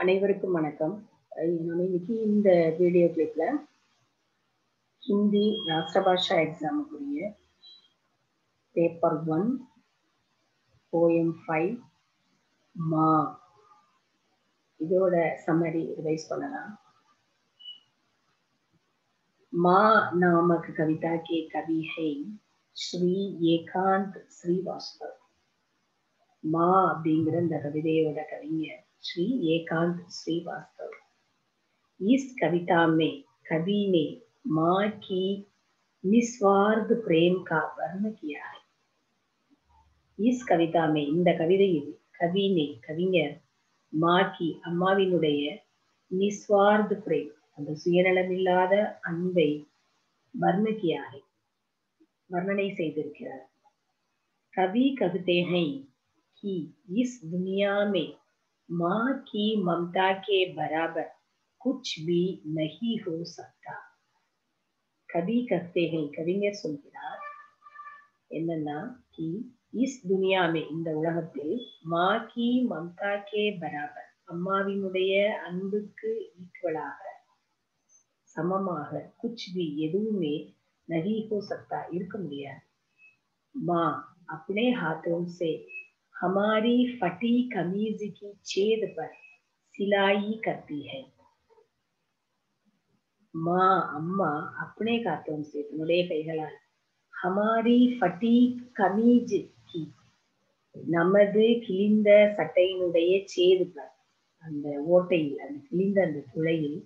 அனைவருக்கும் வணக்கம். நம்ம இன்னைக்கு இந்த வீடியோ கிளிப்ல ஹிந்தி ராஷ்டிரபாஷா எக்ஸாமுக்குரிய பேப்பர் 1 போயம் 5 மா இதோட சம்மரி ரிவைஸ் பண்ணலாம். மா நாமக் கவிதா கே கவி ஹை ஸ்ரீ ஏகாந்த் ஸ்ரீவாஸ்தவ். மா அப்படிங்கிற இந்த கவிதையோட கவிஞர் श्री एकांत श्रीवास्तव। इस कविता में कवि ने माँ की निस्वार्थ प्रेम का वर्णन किया है। इस कविता में இந்த கவிதையில் कवि ने कविஞர் माँ की அம்மாவினுடைய निस्वार्थ प्रेम அந்த சுயநலமில்லாத அன்பை वर्णन किया है वर्णனை செய்திருக்கிறார்। कवि कहते हैं कि इस दुनिया में माँ की ममता के बराबर कुछ भी नहीं हो सकता। कवि कहते हैं कविஞர் சொல்கிறார் என்னன்னா कि इस दुनिया में இந்த உலகத்தில் माँ की ममता के बराबर அம்மாவினுடைய அன்புக்கு ஈக்குவலாக சமமாக कुछ भी எதுவுமே नहीं हो सकता இருக்க முடியாது। माँ अपने हाथों से हमारी फटी कमीज की छेद पर सिलाई करती है। माँ अम्मा अपने हाथों से तन्नुடைய கைகளால் हमारी फटी कमीज की நமது கிழிந்த சட்டையினுடைய छेद पर அந்த ஓட்டையில் அந்த கிழிந்த அந்த துளையில்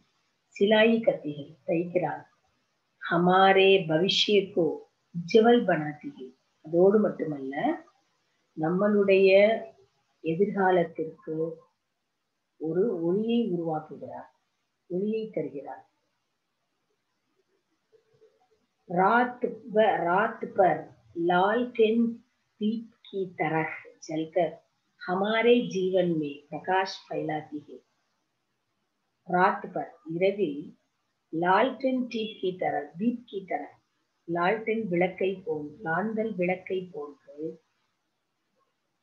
सिलाई करती है தைக்கிறார்। हमारे भविष्य को उज्जवल बनाती है அதோடு மட்டுமல்ல நம்மளுடைய எதிர்காலத்திற்கு ஒரு ஒளியை உருவாக்குகிறார் ஒளியை தருகிறார்। रात पर लालटेन दीप की तरह जलकर हमारे जीवन में प्रकाश फैलाती है। रात पर இரவில் लालटेन दीप की तरह लालटेन விளக்கை போல் லாந்தல் விளக்கை போன்று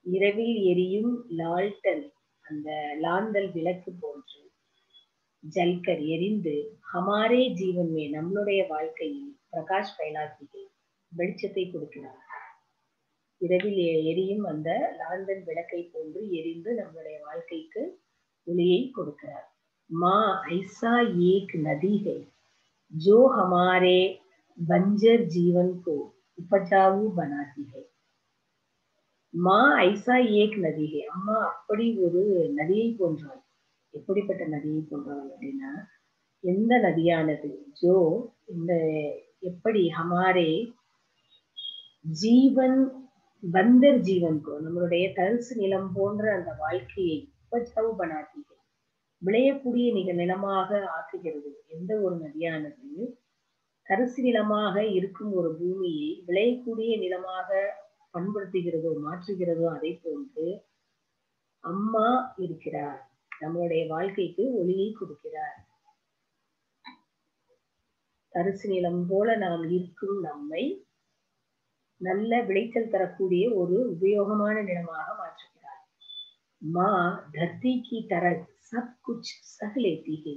இரவில் எரியும் லால்டன் அந்த லாந்தல் விளக்கு போன்று ஜல்கர் எரிந்து ஹமாரே ஜீவன் மே நம்மளுடைய வாழ்க்கையில் பிரகாஷ் பைலாத்திகை வெளிச்சத்தை கொடுக்கிறார்। இரவில் எரியும் அந்த லாந்தல் விளக்கை போன்று எரிந்து நம்மளுடைய வாழ்க்கைக்கு ஒளியை கொடுக்கிறார்। மா ஐசா ஏக் நதி है जो हमारे बंजर जीवन को उपजाऊ बनाती है। மா ஐசா ஏக் நதி ஹே அம்மா அப்படி ஒரு நதியை போன்றவள்। எப்படிப்பட்ட நதியை போன்றவள் அப்படின்னா எந்த நதியானது ஜோ இந்த எப்படி ஹமாரே ஜீவன் பந்தர் ஜீவன்கோ நம்மளுடைய தரிசு நிலம் போன்ற அந்த வாழ்க்கையை உபஜாவு பனாத்தி விளையக்கூடிய நிலமாக ஆக்குகிறது। எந்த ஒரு நதியானது தரிசு நிலமாக இருக்கும் ஒரு பூமியை விளையக்கூடிய நிலமாக பண்படுத்துகிறதோ மாற்றுகிறதோ அதை போன்று அம்மா இருக்கிறார் நம்மளுடைய வாழ்க்கைக்கு ஒளியை கொடுக்கிறார்। தரிசு நிலம் போல நாம் இருக்கும் நம்மை நல்ல விளைச்சல் தரக்கூடிய ஒரு உபயோகமான நிலமாக மாற்றுகிறார்। மா தர்த்தி கி தரக் சப் குச் சஹ் லேத்தி ஹை।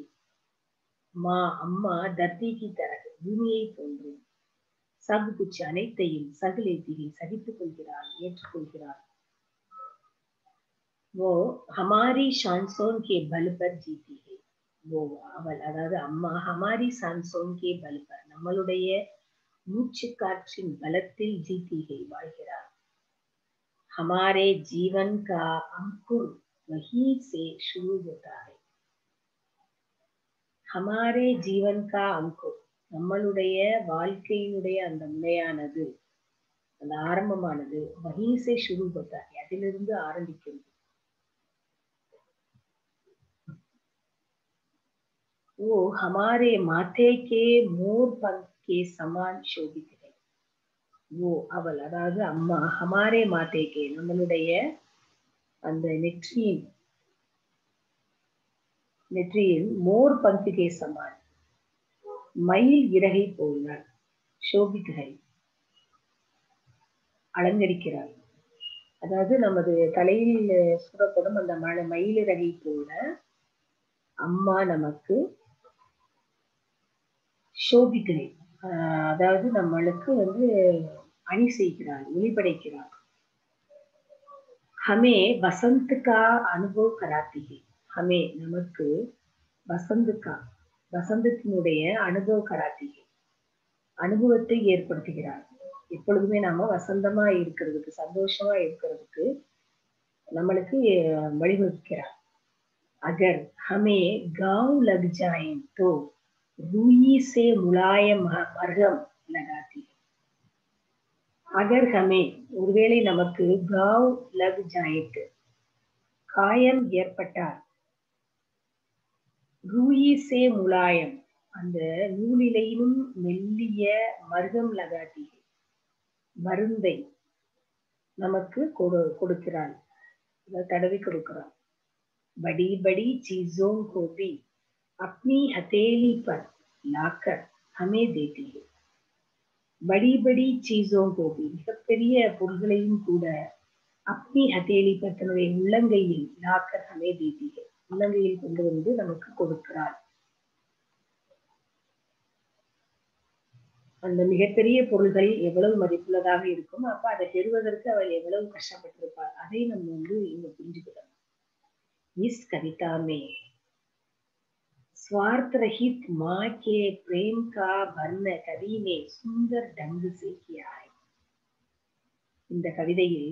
மா அம்மா தர்த்தி கி தரக் பூமியை போன்று சப் குச் அனைத்தையும் சகலேத்திகை சகித்துக் கொள்கிறார் ஏற்றுக்கொள்கிறார்। वो हमारी सांसों के बल पर जीती है। वो அவள் அதாவது அம்மா हमारी सांसों के बल पर நம்மளுடைய மூச்சு காற்றின் பலத்தில் जीती है வாழ்கிறார்। हमारे जीवन का अंकुर वहीं से शुरू होता है। हमारे जीवन का अंकुर நம்மளுடைய வாழ்க்கையினுடைய அந்த முனையானது அந்த ஆரம்பமானது வஹீசே शुरू होता है அதிலிருந்து ஆரம்பிக்கிறது। वो हमारे माथे के मोर पंख के समान शोभित है। वो அவள் அதாவது அம்மா हमारे माथे के நம்மளுடைய அந்த நெற்றியில் மோர் பங்கு கே சமான் மயில் இறகை போல शोभित है அலங்கரிக்கிறார்। அதாவது நமது தலையில் சூடப்படும் அந்த மயிலிறகை போல அம்மா நமக்கு சோபிக்கிறேன், அதாவது நம்மளுக்கு அணி செய்கிறாள், ஒளிபடைக்கிறாள். ஹமே வசந்த்கா அனுபவ கராத்திகை. ஹமே நமக்கு வசந்துக்கா, வசந்தத்தினுடைய அனுபவ கராத்திகை, அனுபவத்தை ஏற்படுத்துகிறார். எப்பொழுதுமே நாம வசந்தமா இருக்கிறதுக்கு, சந்தோஷமா இருக்கிறதுக்கு நம்மளுக்கு வழிவகுக்கிறார். अगर हमें गांव लग जाए तो रूई से मुलायम मरहम लगाती है. अगर हमें ஒருவேளை நமக்கு गांव लग जाए காயம் ஏற்பட்டால், रूई से मुलायम அந்த நூலிலையும் மெல்லிய மருகம் லகாத்தி மருந்தை நமக்கு கொடுக்கிறாள், தடவி கொடுக்கிறாள். बड़ी बड़ी चीजों को भी अपनी हथेली पर लाकर हमें देती है. बड़ी बड़ी चीजों को भी மிகப்பெரிய பொருள்களையும் கூட अपनी हथेली पर தன்னுடைய உள்ளங்கையில் लाकर हमें देती है, உள்ளங்கையில் கொண்டு நமக்கு கொடுக்கிறாள். அந்த மிகப்பெரிய பொருள்கள் எவ்வளவு மதிப்புள்ளதாக இருக்கும், அப்ப அதை பெறுவதற்கு அவள் எவ்வளவு கஷ்டப்பட்டிருப்பாள், அதை நம்ம இங்க புரிஞ்சுக்கலாம். इस कविता में स्वार्थ रहित माँ के प्रेम का वर्णन कवि ने सुंदर ढंग से किया है. இந்த கவிதையில்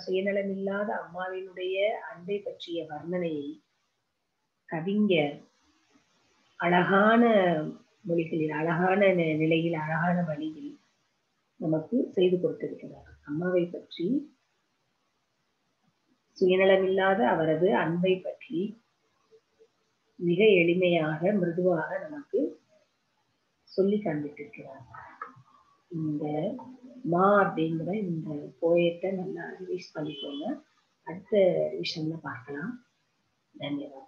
சுயநலமில்லாத அம்மாவினுடைய அன்பை பற்றிய வர்ணனையை கவிஞர் அழகான மொழிகளில், அழகான நிலையில், அழகான வழியில் நமக்கு செய்து கொடுத்திருக்கிறார். அம்மாவை பற்றி, சுயநலமில்லாத அவரது அன்பை பற்றி மிக எளிமையாக, மிருதுவாக நமக்கு சொல்லி காண்பித்திருக்கிறார். இந்த மா அப்படிங்கிற இந்த போயத்தை நல்லா ரிவைஸ் பண்ணிக்கோங்க. அடுத்த விஷயம்ல பார்க்கலாம். தன்யவாதம்.